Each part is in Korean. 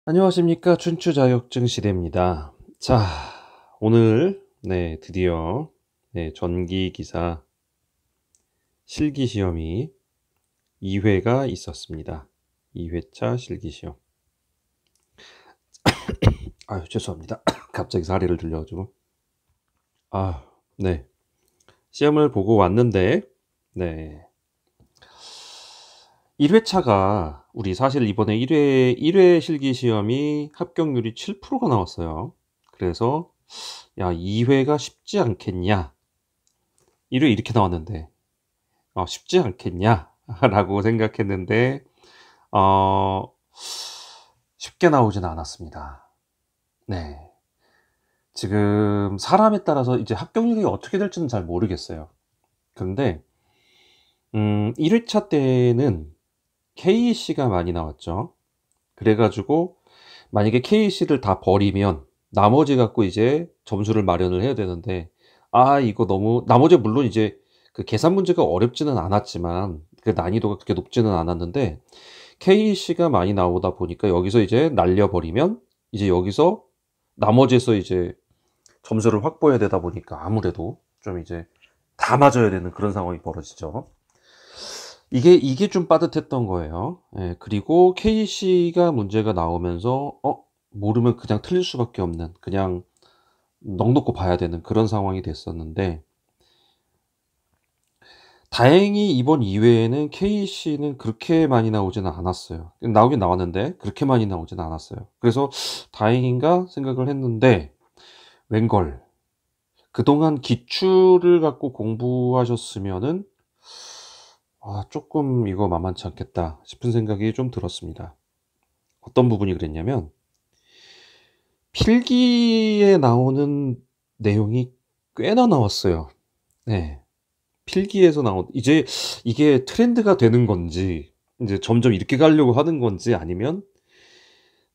안녕하십니까. 춘추 자격증 시대입니다. 자, 오늘 드디어 전기 기사 실기 시험이 2회가 있었습니다. 2회차 실기 시험. 아유, 죄송합니다. 갑자기 사례를 들려 가지고. 아, 네. 시험을 보고 왔는데 네. 1회차가 우리 사실 이번에 1회 실기 시험이 합격률이 7%가 나왔어요. 그래서 야, 2회가 쉽지 않겠냐? 1회 이렇게 나왔는데 쉽지 않겠냐라고 생각했는데 어, 쉽게 나오지는 않았습니다. 네. 지금 사람에 따라서 이제 합격률이 어떻게 될지는 잘 모르겠어요. 그런데 1회차 때는 KC가 많이 나왔죠. 그래 가지고 만약에 KC를 다 버리면 나머지 갖고 이제 점수를 마련을 해야 되는데 이거 너무 나머지 물론 이제 그 계산 문제가 어렵지는 않았지만 그 난이도가 그렇게 높지는 않았는데 KC가 많이 나오다 보니까 여기서 이제 날려 버리면 이제 여기서 나머지에서 이제 점수를 확보해야 되다 보니까 아무래도 좀 이제 다 맞아야 되는 그런 상황이 벌어지죠. 이게 좀 빠듯했던 거예요. 예, 그리고 KC가 문제가 나오면서 모르면 그냥 틀릴 수밖에 없는 그냥 넋 놓고 봐야 되는 그런 상황이 됐었는데 다행히 이번 2회에는 KC는 그렇게 많이 나오지는 않았어요. 나오긴 나왔는데 그렇게 많이 나오지는 않았어요. 그래서 다행인가 생각을 했는데 웬걸 그동안 기출을 갖고 공부하셨으면은 조금 이거 만만치 않겠다 싶은 생각이 좀 들었습니다. 어떤 부분이 그랬냐면 필기에 나오는 내용이 꽤나 나왔어요. 네. 필기에서 나온 이제 이게 트렌드가 되는 건지 이제 점점 이렇게 가려고 하는 건지 아니면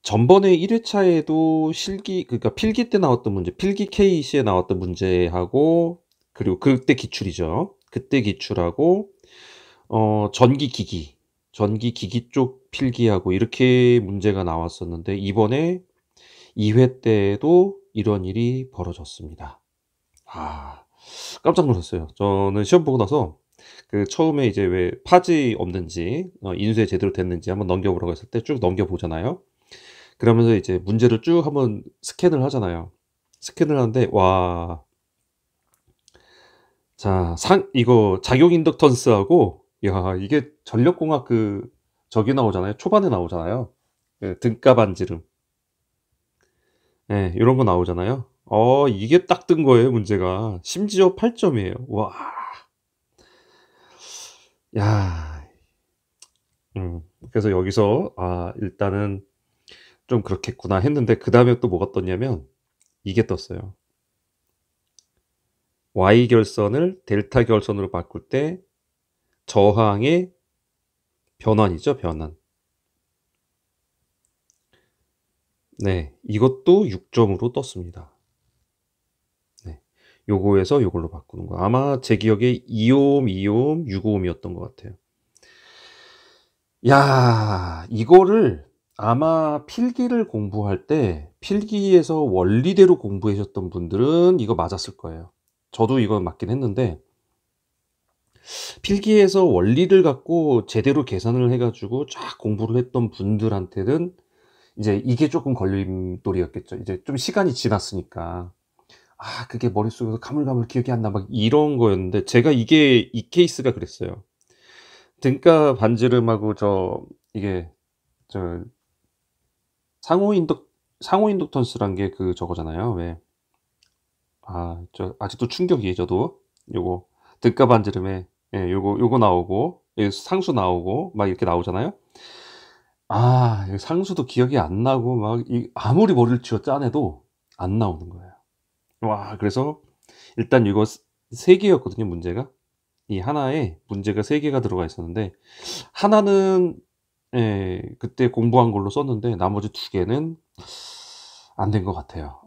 전번에 1회차에도 실기 그러니까 필기 때 나왔던 문제, 필기 KC에 나왔던 문제하고 그리고 그때 기출이죠. 그때 기출하고 전기 기기 쪽 필기하고 이렇게 문제가 나왔었는데 이번에 2회 때에도 이런 일이 벌어졌습니다. 아, 깜짝 놀랐어요. 저는 시험 보고 나서 그 처음에 이제 왜 파지 없는지 인쇄 제대로 됐는지 한번 넘겨보라고 했을 때 쭉 넘겨보잖아요. 그러면서 이제 문제를 쭉 한번 스캔을 하잖아요. 스캔을 하는데 와, 자, 이거 작용 인덕턴스하고 야, 이게 전력공학 저기 나오잖아요. 초반에 나오잖아요. 그 등가 반지름. 예, 요런 거 나오잖아요. 이게 딱 뜬 거예요, 문제가. 심지어 8점이에요. 와. 야. 그래서 여기서 일단은 좀 그렇겠구나 했는데 그다음에 또 뭐가 떴냐면 이게 떴어요. Y 결선을 델타 결선으로 바꿀 때 저항의 변환이죠, 변환. 네, 이것도 6점으로 떴습니다. 네. 요거에서 요걸로 바꾸는 거. 아마 제 기억에 2옴, 2옴, 6옴이었던 것 같아요. 야, 이거를 아마 필기를 공부할 때 필기에서 원리대로 공부하셨던 분들은 이거 맞았을 거예요. 저도 이건 맞긴 했는데 필기에서 원리를 갖고 제대로 계산을 해 가지고 쫙 공부를 했던 분들한테는 이제 이게 조금 걸림돌이었겠죠. 이제 좀 시간이 지났으니까. 그게 머릿속에서 가물가물 기억이 안 나 막 이런 거였는데 제가 이 케이스가 그랬어요. 등가 반지름하고 이게 저 상호 인덕 상호 인덕턴스란 게 저거잖아요. 왜 아직도 충격이에요, 저도. 요거 등가 반지름에 요거 나오고 상수 나오고 막 이렇게 나오잖아요. 이 상수도 기억이 안 나고 막 아무리 머리를 쥐어 짜내도 안 나오는 거예요. 와, 그래서 일단 이거 세 개였거든요, 문제가. 이 하나에 문제가 세 개가 들어가 있었는데 하나는 그때 공부한 걸로 썼는데 나머지 두 개는 안 된 것 같아요.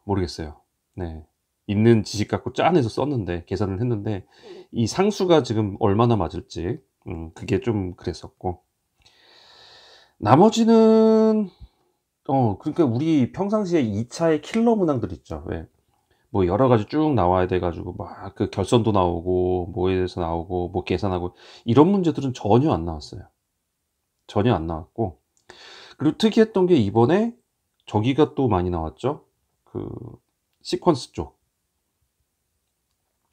모르겠어요. 네. 있는 지식 갖고 짜내서 썼는데 계산을 했는데 이 상수가 지금 얼마나 맞을지 그게 좀 그랬었고 나머지는 그러니까 우리 평상시에 2 차의 킬러 문항들 있죠. 왜 뭐 여러 가지 쭉 나와야 돼 가지고 막 그 결선도 나오고 뭐에 대해서 나오고 뭐 계산하고 이런 문제들은 전혀 안 나왔어요. 전혀 안 나왔고, 그리고 특이했던 게 이번에 저기가 또 많이 나왔죠. 그 시퀀스 쪽.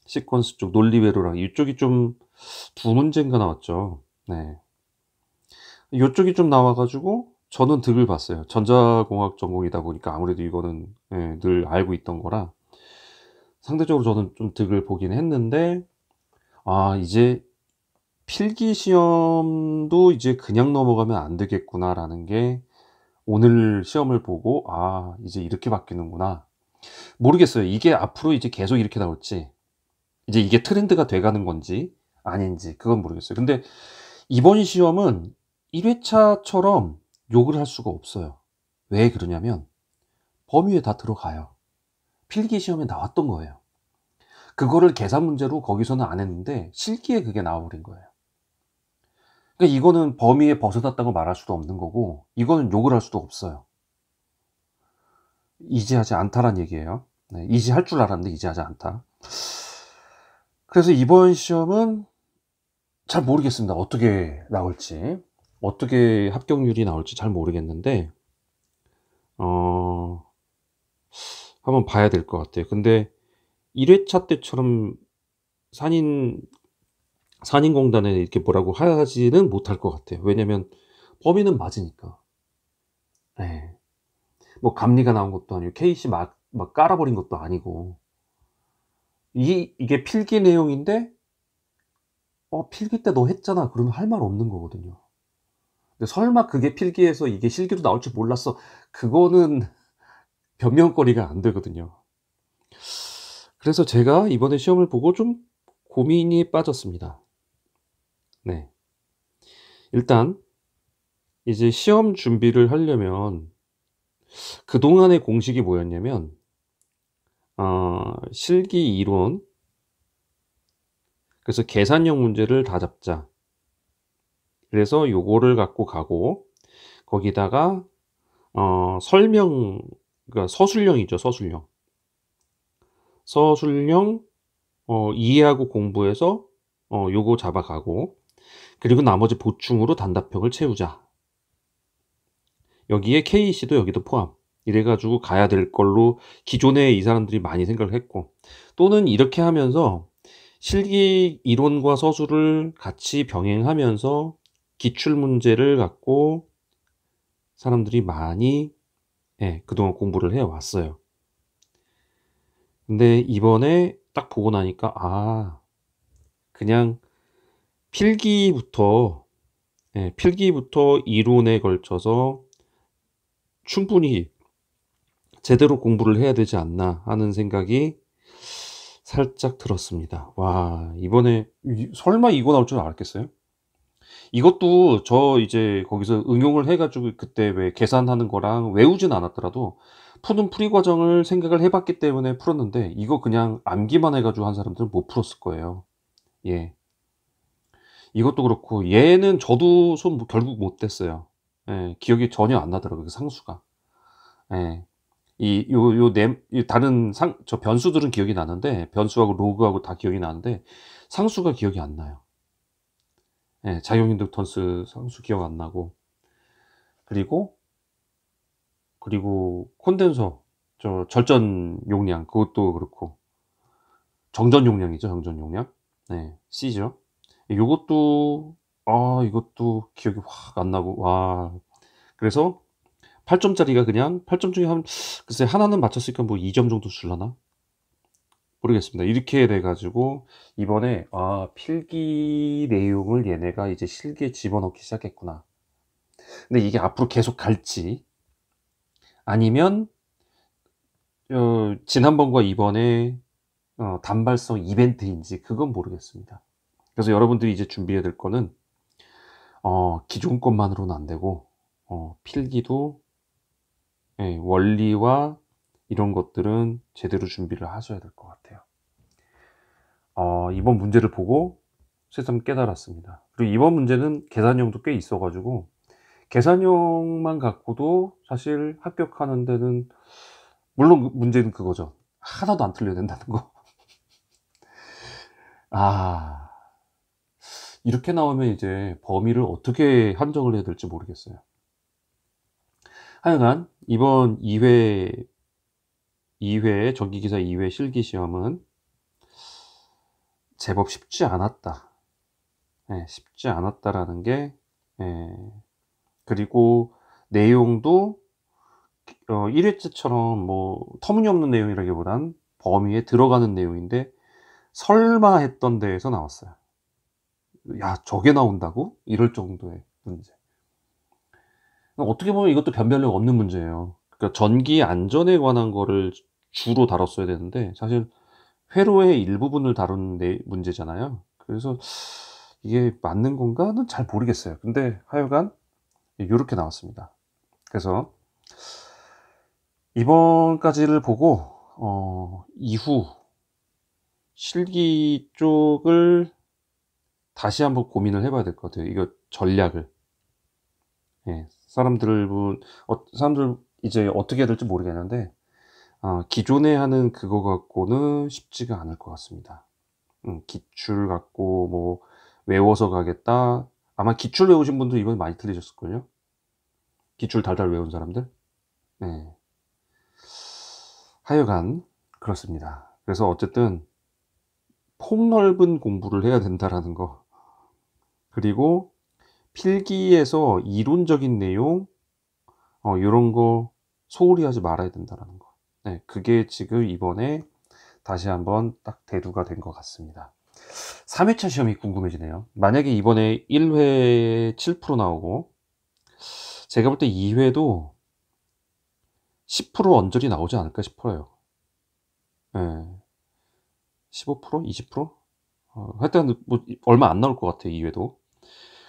시퀀스 쪽 논리회로랑 이쪽이 좀 두 문제인가 나왔죠. 네. 요쪽이 좀 나와 가지고 저는 득을 봤어요. 전자공학 전공이다 보니까 아무래도 이거는 늘 알고 있던 거라 상대적으로 저는 좀 득을 보긴 했는데, 이제 '필기 시험도 이제 그냥 넘어가면 안 되겠구나.'라는 게 오늘 시험을 보고 '아 이제 이렇게 바뀌는구나.' 모르겠어요. 이게 앞으로 이제 계속 이렇게 나올지, 이제 이게 트렌드가 돼 가는 건지 아닌지 그건 모르겠어요. 근데 이번 시험은 1 회차처럼 욕을 할 수가 없어요. 왜 그러냐면 범위에 다 들어가요. 필기 시험에 나왔던 거예요. 그거를 계산 문제로 거기서는 안 했는데 실기에 그게 나와 버린 거예요. 그러니까 이거는 범위에 벗어났다고 말할 수도 없는 거고 이거는 욕을 할 수도 없어요. 이지하지 않다란 얘기예요. 네, 이지할 줄 알았는데 이지하지 않다. 그래서 이번 시험은 잘 모르겠습니다. 어떻게 나올지. 어떻게 합격률이 나올지 잘 모르겠는데 어 한번 봐야 될 것 같아요. 근데 1 회차 때처럼 산인 산인공단에 이렇게 뭐라고 하지는 못할 것 같아요. 왜냐면 범위는 맞으니까. 예. 뭐 감리가 나온 것도 아니고 KC 막 깔아 버린 것도 아니고. 이게 필기 내용인데 필기 때 너 했잖아." 그러면 할 말 없는 거거든요. 근데 설마 그게 필기에서 이게 실기로 나올 줄 몰랐어. 그거는 변명거리가 안 되거든요. 그래서 제가 이번에 시험을 보고 좀 고민이 빠졌습니다. 네. 일단 이제 시험 준비를 하려면 그동안의 공식이 뭐였냐면 실기 이론, 그래서 계산형 문제를 다 잡자. 그래서 요거를 갖고 가고 거기다가 설명, 그러니까 서술형이죠, 서술형. 서술형 이해하고 공부해서 요거 잡아가고, 그리고 나머지 보충으로 단답형을 채우자. 여기에 KC도 여기도 포함. 이래 가지고 가야 될 걸로 기존에 이 사람들이 많이 생각을 했고, 또는 이렇게 하면서 실기 이론과 서술을 같이 병행하면서 기출 문제를 갖고 사람들이 많이 그동안 공부를 해 왔어요. 근데 이번에 딱 보고 나니까 그냥 필기부터 필기부터 이론에 걸쳐서 충분히 제대로 공부를 해야 되지 않나 하는 생각이 살짝 들었습니다. 와, 이번에 설마 이거 나올 줄 알았겠어요? 이것도 저 이제 거기서 응용을 해 가지고 그때 왜 계산하는 거랑 외우진 않았더라도 푸는 풀이 과정을 생각을 해 봤기 때문에 풀었는데, 이거 그냥 암기만 해 가지고 한 사람들은 못 풀었을 거예요. 예. 이것도 그렇고 얘는 저도 결국 못 댔어요. 예. 기억이 전혀 안 나더라고요, 그 상수가. 예. 이 다른 변수들은 기억이 나는데, 변수하고 로그하고 다 기억이 나는데 상수가 기억이 안 나요. 예. 작용 인덕턴스 상수 기억 안 나고, 그리고 콘덴서 절전 용량 그것도 그렇고, 정전 용량이죠, 정전 용량. 네. C죠. 요것도 이것도 기억이 확 안 나고, 그래서 8 점짜리가 그냥 8점 중에 글쎄 하나는 맞췄으니까 뭐 2점 정도 줄라나? 모르겠습니다. 이렇게 돼 가지고 이번에 필기 내용을 얘네가 이제 실기에 집어넣기 시작했구나. 근데 이게 앞으로 계속 갈지 아니면 지난번과 이번에 단발성 이벤트인지 그건 모르겠습니다. 그래서 여러분들이 이제 준비해야 될 거는 기존 것만으로는 안 되고 필기도 원리와 이런 것들은 제대로 준비를 하셔야 될 것 같아요. 이번 문제를 보고 새삼 깨달았습니다. 그리고 이번 문제는 계산형도 꽤 있어 가지고 계산형만 갖고도 사실 합격하는 데는 물론 문제는 그거죠. 하나도 안 틀려야 된다는 거. 아. 이렇게 나오면 이제 범위를 어떻게 한정을 해야 될지 모르겠어요. 하여간 이번 2회 전기기사 2회 실기 시험은 제법 쉽지 않았다. 예, 쉽지 않았다라는 게, 예, 그리고 내용도 1 회째처럼 뭐 터무니없는 내용이라기보단 범위에 들어가는 내용인데 '설마.' 했던 데에서 나왔어요. '야 저게 나온다고?' 이럴 정도의 문제. 어떻게 보면 이것도 변별력 없는 문제예요. 그러니까 전기 안전에 관한 거를 주로 다뤘어야 되는데 사실 회로의 일부분을 다룬 문제잖아요. 그래서 '이게 맞는 건가?'는 잘 모르겠어요. 근데 하여간 요렇게 나왔습니다. 그래서 이번까지를 보고 이후 실기 쪽을 다시 한번 고민을 해 봐야 될 것 같아요. 이거 전략을. 예. 사람들 이제 어떻게 해야 될지 모르겠는데 기존에 하는 그거 갖고는 쉽지가 않을 것 같습니다. 기출 갖고 뭐 외워서 가겠다. 아마 기출 외우신 분들 이번에 많이 틀리셨을걸요? 기출 달달 외운 사람들? 네. 하여간 그렇습니다. 그래서 어쨌든 '폭넓은 공부를 해야 된다.'라는 거. 그리고 필기에서 이론적인 내용 요런 거 소홀히 하지 말아야 된다라는 거. 네. 그게 지금 이번에 다시 한번 딱 대두가 된 것 같습니다. 3 회차 시험이 궁금해지네요. 만약에 이번에 1회 7% 나오고 제가 볼 때 2 회도 10% 언저리 나오지 않을까 싶어요. 예. 15% 20%? 하여튼 뭐 얼마 안 나올 것 같아요 2 회도.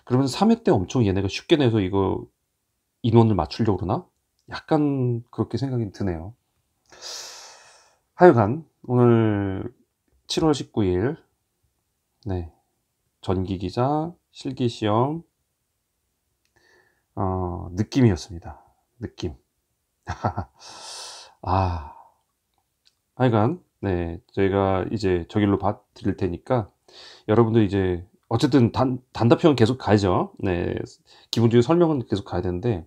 그러면 3회 때 엄청 얘네가 쉽게 내서 이거 인원을 맞추려고 그러나? 약간 그렇게 생각이 드네요. 하여간 오늘 7월 19일 네 전기기사 실기시험 느낌이었습니다. 느낌. 아 하여간 네 저희가 이제 저길로 봐 드릴 테니까 여러분들 이제 어쨌든 단답형은 계속 가야죠. 네. 기본적인 설명은 계속 가야 되는데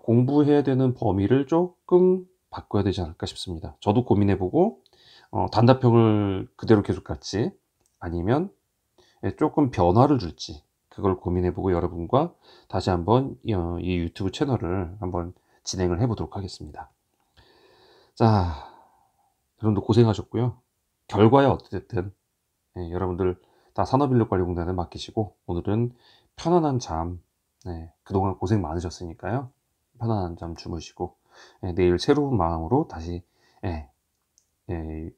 공부해야 되는 범위를 쪼끔 바꿔야 되지 않을까 싶습니다. 저도 고민해 보고 단답형을 그대로 계속 갈지 아니면 예 쪼끔 변화를 줄지 그걸 고민해 보고 여러분과 다시 한번 이 유튜브 채널을 한번 진행을 해 보도록 하겠습니다. 자 여러분들 고생하셨고요. 결과야 어찌 됐든 예 여러분들 다 산업인력관리공단에 맡기시고 오늘은 편안한 잠 그동안 고생 많으셨으니까요. 편안한 잠 주무시고 내일 새로운 마음으로 다시 예 예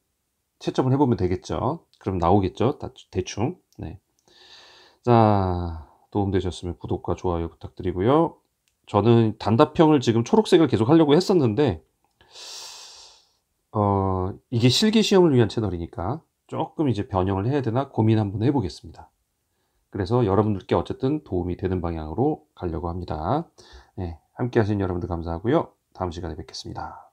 채점을 해 보면 되겠죠. 그럼 나오겠죠 대충. 네. 자 도움되셨으면 구독과 좋아요 부탁드리고요. 저는 단답형을 지금 초록색을 계속 하려고 했었는데 이게 실기 시험을 위한 채널이니까 쪼끔 이제 변형을 해야 되나 고민 한번 해 보겠습니다. 그래서 여러분들께 어쨌든 도움이 되는 방향으로 가려고 합니다. 네. 함께 하신 여러분들 감사하고요. 다음 시간에 뵙겠습니다.